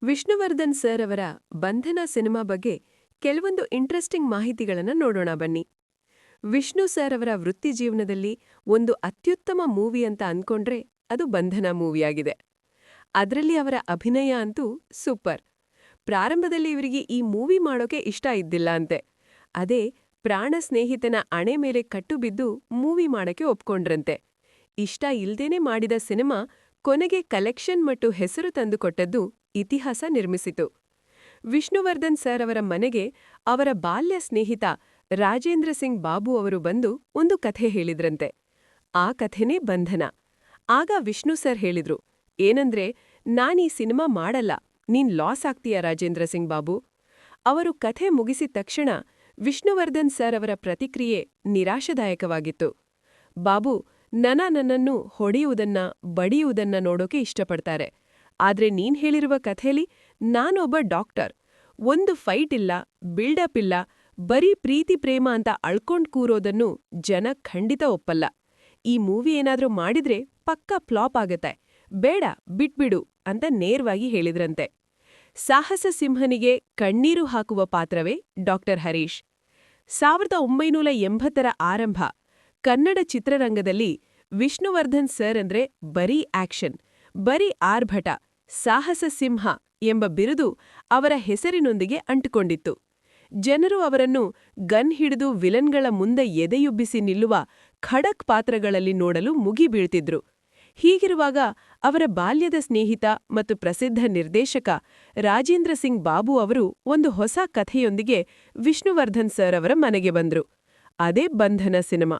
Vishnuvardhan sir ಅವರ ಬಂಧನ cinema ಬಗ್ಗೆ ಕೆಲವೊಂದು ಇಂಟ್ರೆಸ್ಟಿಂಗ್ ಮಾಹಿತಿಗಳನ್ನು ನೋಡೋಣ ಬನ್ನಿ. ವಿಷ್ಣು ಸರ್ ಅವರ ವೃತ್ತಿ ಜೀವನದಲ್ಲಿ ಒಂದು ಅತ್ಯುತ್ತಮ ಮೂವಿ ಅಂತ ಅಂದ್ಕೊಂಡ್ರೆ ಅದು ಬಂಧನ ಮೂವಿಯಾಗಿದೆ. ಅದರಲ್ಲಿ ಅವರ ಅಭಿನಯ ಅಂತೂ ಸೂಪರ್. ಪ್ರಾರಂಭದಲ್ಲಿ ಇವರಿಗೆ ಈ ಮೂವಿ ಮಾಡೋಕೆ ಇಷ್ಟ ಇದ್ದಿಲ್ಲ ಅಂತೆ. ಅದೇ ಪ್ರಾಣ ಸ್ನೇಹಿತನ ಅಣೆ ಮೇಲೆ ಕಟ್ಟು ಬಿದ್ದು ಮೂವಿ ಮಾಡಕ್ಕೆ ಒಪ್ಕೊಂಡ್ರಂತೆ. ಇಷ್ಟ ಇಲ್ದೇನೆ ಮಾಡಿದ ಸಿನಿಮಾ ಕೊನೆಗೆ ಕಲೆಕ್ಷನ್ ಮತ್ತು ಹೆಸರು ತಂದುಕೊಟ್ಟದ್ದು ಇತಿಹಾಸ ನಿರ್ಮಿಸಿತು. ವಿಷ್ಣುವರ್ಧನ್ ಸರ್ ಅವರ ಮನೆಗೆ ಅವರ ಬಾಲ್ಯ ಸ್ನೇಹಿತ ರಾಜೇಂದ್ರ ಸಿಂಗ್ ಬಾಬು ಅವರು ಬಂದು ಒಂದು ಕಥೆ ಹೇಳಿದ್ರಂತೆ. ಆ ಕಥೆನೇ ಬಂಧನ. ಆಗ ವಿಷ್ಣು ಸರ್ ಹೇಳಿದ್ರು, ಏನಂದ್ರೆ ನಾನೀ ಸಿನಿಮಾ ಮಾಡಲ್ಲ, ನೀನ್ ಲಾಸ್ ಆಗ್ತೀಯ ರಾಜೇಂದ್ರ ಸಿಂಗ್ ಬಾಬು. ಅವರು ಕಥೆ ಮುಗಿಸಿದ ತಕ್ಷಣ ವಿಷ್ಣುವರ್ಧನ್ ಸರ್ ಅವರ ಪ್ರತಿಕ್ರಿಯೆ ನಿರಾಶಾದಾಯಕವಾಗಿತ್ತು. ಬಾಬು ನನ್ನನ್ನು ಹೊಡೆಯುವುದನ್ನ ಬಡಿಯುವುದನ್ನ ನೋಡೋಕೆ ಇಷ್ಟಪಡ್ತಾರೆ. ಆದ್ರೆ ನೀನ್ ಹೇಳಿರುವ ಕಥೆಲಿ ನಾನೊಬ್ಬ ಡಾಕ್ಟರ್, ಒಂದು ಫೈಟ್ ಇಲ್ಲ, ಬಿಲ್ಡಪ್ ಇಲ್ಲ, ಬರೀ ಪ್ರೀತಿ ಪ್ರೇಮ ಅಂತ ಅಳ್ಕೊಂಡ್ ಕೂರೋದನ್ನು ಜನ ಖಂಡಿತ ಒಪ್ಪಲ್ಲ. ಈ ಮೂವಿ ಏನಾದ್ರೂ ಮಾಡಿದ್ರೆ ಪಕ್ಕಾ ಫ್ಲಾಪ್ ಆಗತ್ತೆ, ಬೇಡ ಬಿಟ್ಬಿಡು ಅಂತ ನೇರವಾಗಿ ಹೇಳಿದ್ರಂತೆ. ಸಾಹಸ ಸಿಂಹನಿಗೆ ಕಣ್ಣೀರು ಹಾಕುವ ಪಾತ್ರವೇ ಡಾಕ್ಟರ್ ಹರೀಶ್. 1980ರ ಆರಂಭ ಕನ್ನಡ ಚಿತ್ರರಂಗದಲ್ಲಿ ವಿಷ್ಣುವರ್ಧನ್ ಸರ್ ಅಂದ್ರೆ ಬರೀ ಆಕ್ಷನ್, ಬರೀ ಆರ್ಭಟ, ಸಾಹಸ ಸಿಂಹ ಎಂಬ ಬಿರುದು ಅವರ ಹೆಸರಿನೊಂದಿಗೆ ಅಂಟಿಕೊಂಡಿತ್ತು. ಜನರು ಅವರನ್ನು ಗನ್ ಹಿಡಿದು ವಿಲನ್ಗಳ ಮುಂದೆ ಎದೆಯುಬ್ಬಿಸಿ ನಿಲ್ಲುವ ಖಡಕ್ ಪಾತ್ರಗಳಲ್ಲಿ ನೋಡಲು ಮುಗಿಬೀಳ್ತಿದ್ರು. ಹೀಗಿರುವಾಗ ಅವರ ಬಾಲ್ಯದ ಸ್ನೇಹಿತ ಮತ್ತು ಪ್ರಸಿದ್ಧ ನಿರ್ದೇಶಕ ರಾಜೇಂದ್ರ ಸಿಂಗ್ ಬಾಬು ಅವರು ಒಂದು ಹೊಸ ಕಥೆಯೊಂದಿಗೆ ವಿಷ್ಣುವರ್ಧನ್ ಸರ್ ಅವರ ಮನೆಗೆ ಬಂದ್ರು. ಅದೇ ಬಂಧನ ಸಿನಿಮಾ.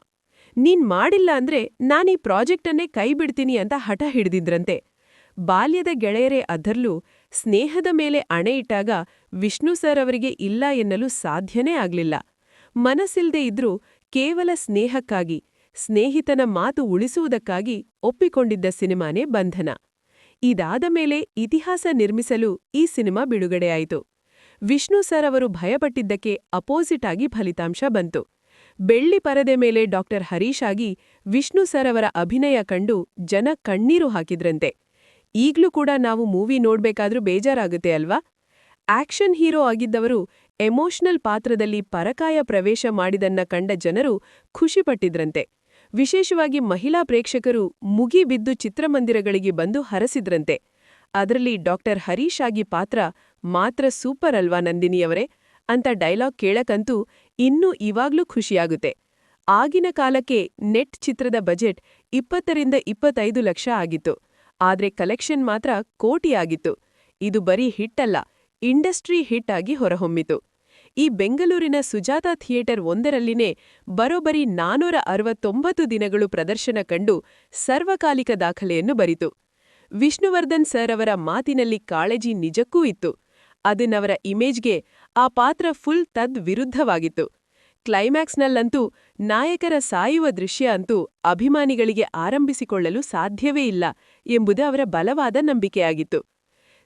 ನೀನ್ ಮಾಡಿಲ್ಲ ಅಂದ್ರೆ ನಾನೀ ಪ್ರಾಜೆಕ್ಟನ್ನೇ ಕೈಬಿಡ್ತೀನಿ ಅಂತ ಹಠ ಹಿಡಿದಿದ್ರಂತೆ. ಬಾಲ್ಯದ ಗೆಳೆಯರೇ ಅದರಲ್ಲೂ ಸ್ನೇಹದ ಮೇಲೆ ಅಣೆ ಇಟ್ಟಾಗ ವಿಷ್ಣು ಸರ್ ಅವರಿಗೆ ಇಲ್ಲ ಎನ್ನಲು ಸಾಧ್ಯನೇ ಆಗ್ಲಿಲ್ಲ. ಮನಸ್ಸಿಲ್ದೇ ಇದ್ರೂ ಕೇವಲ ಸ್ನೇಹಕ್ಕಾಗಿ, ಸ್ನೇಹಿತನ ಮಾತು ಉಳಿಸುವುದಕ್ಕಾಗಿ ಒಪ್ಪಿಕೊಂಡಿದ್ದ ಸಿನಿಮಾನೇ ಬಂಧನ. ಇದಾದ ಮೇಲೆ ಇತಿಹಾಸ ನಿರ್ಮಿಸಲು ಈ ಸಿನಿಮಾ ಬಿಡುಗಡೆಯಾಯಿತು. ವಿಷ್ಣು ಸರ್ ಅವರು ಭಯಪಟ್ಟಿದ್ದಕ್ಕೆ ಅಪೋಸಿಟ್ ಆಗಿ ಫಲಿತಾಂಶ ಬಂತು. ಬೆಳ್ಳಿ ಪರದೆ ಮೇಲೆ ಡಾಕ್ಟರ್ ಹರೀಶ್ ಆಗಿ ವಿಷ್ಣು ಸರ್ ಅವರ ಅಭಿನಯ ಕಂಡು ಜನ ಕಣ್ಣೀರು ಹಾಕಿದ್ರಂತೆ. ಈಗ್ಲೂ ಕೂಡ ನಾವು ಮೂವಿ ನೋಡ್ಬೇಕಾದ್ರೂ ಬೇಜಾರಾಗುತ್ತೆ ಅಲ್ವಾ? ಆಕ್ಷನ್ ಹೀರೋ ಆಗಿದ್ದವರು ಎಮೋಷನಲ್ ಪಾತ್ರದಲ್ಲಿ ಪರಕಾಯ ಪ್ರವೇಶ ಮಾಡಿದನ್ನ ಕಂಡ ಜನರು ಖುಷಿಪಟ್ಟಿದ್ರಂತೆ. ವಿಶೇಷವಾಗಿ ಮಹಿಳಾ ಪ್ರೇಕ್ಷಕರು ಮುಗಿಬಿದ್ದು ಚಿತ್ರಮಂದಿರಗಳಿಗೆ ಬಂದು ಹರಸಿದ್ರಂತೆ. ಅದರಲ್ಲಿ ಡಾಕ್ಟರ್ ಹರೀಶ್ ಆಗಿ ಪಾತ್ರ ಮಾತ್ರ ಸೂಪರ್ ಅಲ್ವಾ ನಂದಿನಿಯವರೇ ಅಂತ ಡೈಲಾಗ್ ಕೇಳಕಂತೂ ಇನ್ನೂ ಇವಾಗ್ಲೂ ಖುಷಿಯಾಗುತ್ತೆ. ಆಗಿನ ಕಾಲಕ್ಕೆ ನೆಟ್ ಚಿತ್ರದ ಬಜೆಟ್ 20-25 ಲಕ್ಷ ಆಗಿತ್ತು. ಆದ್ರೆ ಕಲೆಕ್ಷನ್ ಮಾತ್ರ ಕೋಟಿಯಾಗಿತ್ತು. ಇದು ಬರೀ ಹಿಟ್ಟಲ್ಲ, ಇಂಡಸ್ಟ್ರಿ ಹಿಟ್ ಆಗಿ ಹೊರಹೊಮ್ಮಿತು. ಈ ಬೆಂಗಳೂರಿನ ಸುಜಾತ ಥಿಯೇಟರ್ 1ರಲ್ಲಿನೇ ಬರೋಬ್ಬರಿ 469 ದಿನಗಳು ಪ್ರದರ್ಶನ ಕಂಡು ಸರ್ವಕಾಲಿಕ ದಾಖಲೆಯನ್ನು ಬರಿತು. ವಿಷ್ಣುವರ್ಧನ್ ಸರ್ ಅವರ ಮಾತಿನಲ್ಲಿ ಕಾಳಜಿ ನಿಜಕ್ಕೂ ಇತ್ತು. ಅದನ್ನವರ ಇಮೇಜ್ಗೆ ಆ ಪಾತ್ರ ಫುಲ್ ತದ್ ವಿರುದ್ಧವಾಗಿತ್ತು. ಕ್ಲೈಮ್ಯಾಕ್ಸ್ನಲ್ಲಂತೂ ನಾಯಕರ ಸಾಯುವ ದೃಶ್ಯ ಅಂತೂ ಅಭಿಮಾನಿಗಳಿಗೆ ಆರಂಭಿಸಿಕೊಳ್ಳಲು ಸಾಧ್ಯವೇ ಇಲ್ಲ ಎಂಬುದು ಅವರ ಬಲವಾದ ನಂಬಿಕೆಯಾಗಿತ್ತು.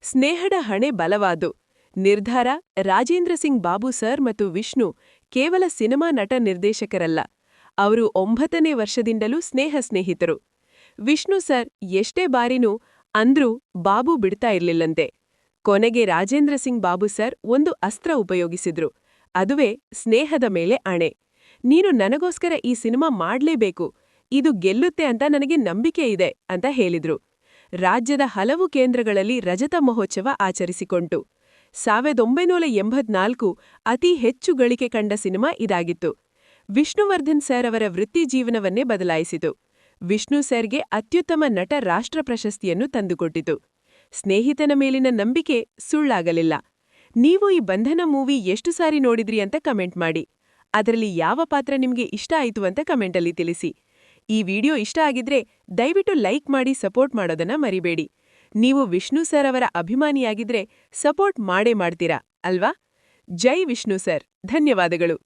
ಸ್ನೇಹದ ಹಣೆ ಬಲವಾದು. ನಿರ್ಧಾರ ರಾಜೇಂದ್ರ ಸಿಂಗ್ ಬಾಬು ಸರ್ ಮತ್ತು ವಿಷ್ಣು ಕೇವಲ ಸಿನಿಮಾ ನಟ ನಿರ್ದೇಶಕರಲ್ಲ, ಅವರು 9ನೇ ವರ್ಷದಿಂದಲೂ ಸ್ನೇಹಿತರು. ವಿಷ್ಣು ಸರ್ ಎಷ್ಟೇ ಬಾರಿನೂ ಅಂದ್ರೂ ಬಾಬು ಬಿಡ್ತಾ ಇರ್ಲಿಲ್ಲಂತೆ. ಕೊನೆಗೆ ರಾಜೇಂದ್ರ ಸಿಂಗ್ ಬಾಬು ಸರ್ ಒಂದು ಅಸ್ತ್ರ ಉಪಯೋಗಿಸಿದ್ರು. ಅದುವೇ ಸ್ನೇಹದ ಮೇಲೆ ಅಣೆ. ನೀನು ನನಗೋಸ್ಕರ ಈ ಸಿನಿಮಾ ಮಾಡ್ಲೇಬೇಕು, ಇದು ಗೆಲ್ಲುತ್ತೆ ಅಂತ ನನಗೆ ನಂಬಿಕೆ ಇದೆ ಅಂತ ಹೇಳಿದ್ರು. ರಾಜ್ಯದ ಹಲವು ಕೇಂದ್ರಗಳಲ್ಲಿ ರಜತ ಮಹೋತ್ಸವ ಆಚರಿಸಿಕೊಂಟು. 1984 ಅತಿ ಹೆಚ್ಚು ಗಳಿಕೆ ಕಂಡ ಸಿನಿಮಾ ಇದಾಗಿತ್ತು. ವಿಷ್ಣುವರ್ಧನ್ ಸರ್ ಅವರ ವೃತ್ತಿ ಜೀವನವನ್ನೇ ಬದಲಾಯಿಸಿತು. ವಿಷ್ಣು ಸರ್ಗೆ ಅತ್ಯುತ್ತಮ ನಟ ರಾಷ್ಟ್ರ ಪ್ರಶಸ್ತಿಯನ್ನು ತಂದುಕೊಟ್ಟಿತು. ಸ್ನೇಹಿತನ ಮೇಲಿನ ನಂಬಿಕೆ ಸುಳ್ಳಾಗಲಿಲ್ಲ. ನೀವು ಈ ಬಂಧನ ಮೂವಿ ಎಷ್ಟು ಸಾರಿ ನೋಡಿದ್ರಿ ಅಂತ ಕಮೆಂಟ್ ಮಾಡಿ. ಅದರಲ್ಲಿ ಯಾವ ಪಾತ್ರ ನಿಮ್ಗೆ ಇಷ್ಟ ಆಯಿತು ಅಂತ ಕಮೆಂಟಲ್ಲಿ ತಿಳಿಸಿ. ಈ ವಿಡಿಯೋ ಇಷ್ಟ ಆಗಿದ್ರೆ ದಯವಿಟ್ಟು ಲೈಕ್ ಮಾಡಿ ಸಪೋರ್ಟ್ ಮಾಡೋದನ್ನ ಮರಿಬೇಡಿ. ನೀವು ವಿಷ್ಣು ಸರ್ ಅವರ ಅಭಿಮಾನಿಯಾಗಿದ್ರೆ ಸಪೋರ್ಟ್ ಮಾಡೇ ಮಾಡ್ತೀರಾ ಅಲ್ವಾ? ಜೈ ವಿಷ್ಣು ಸರ್, ಧನ್ಯವಾದಗಳು.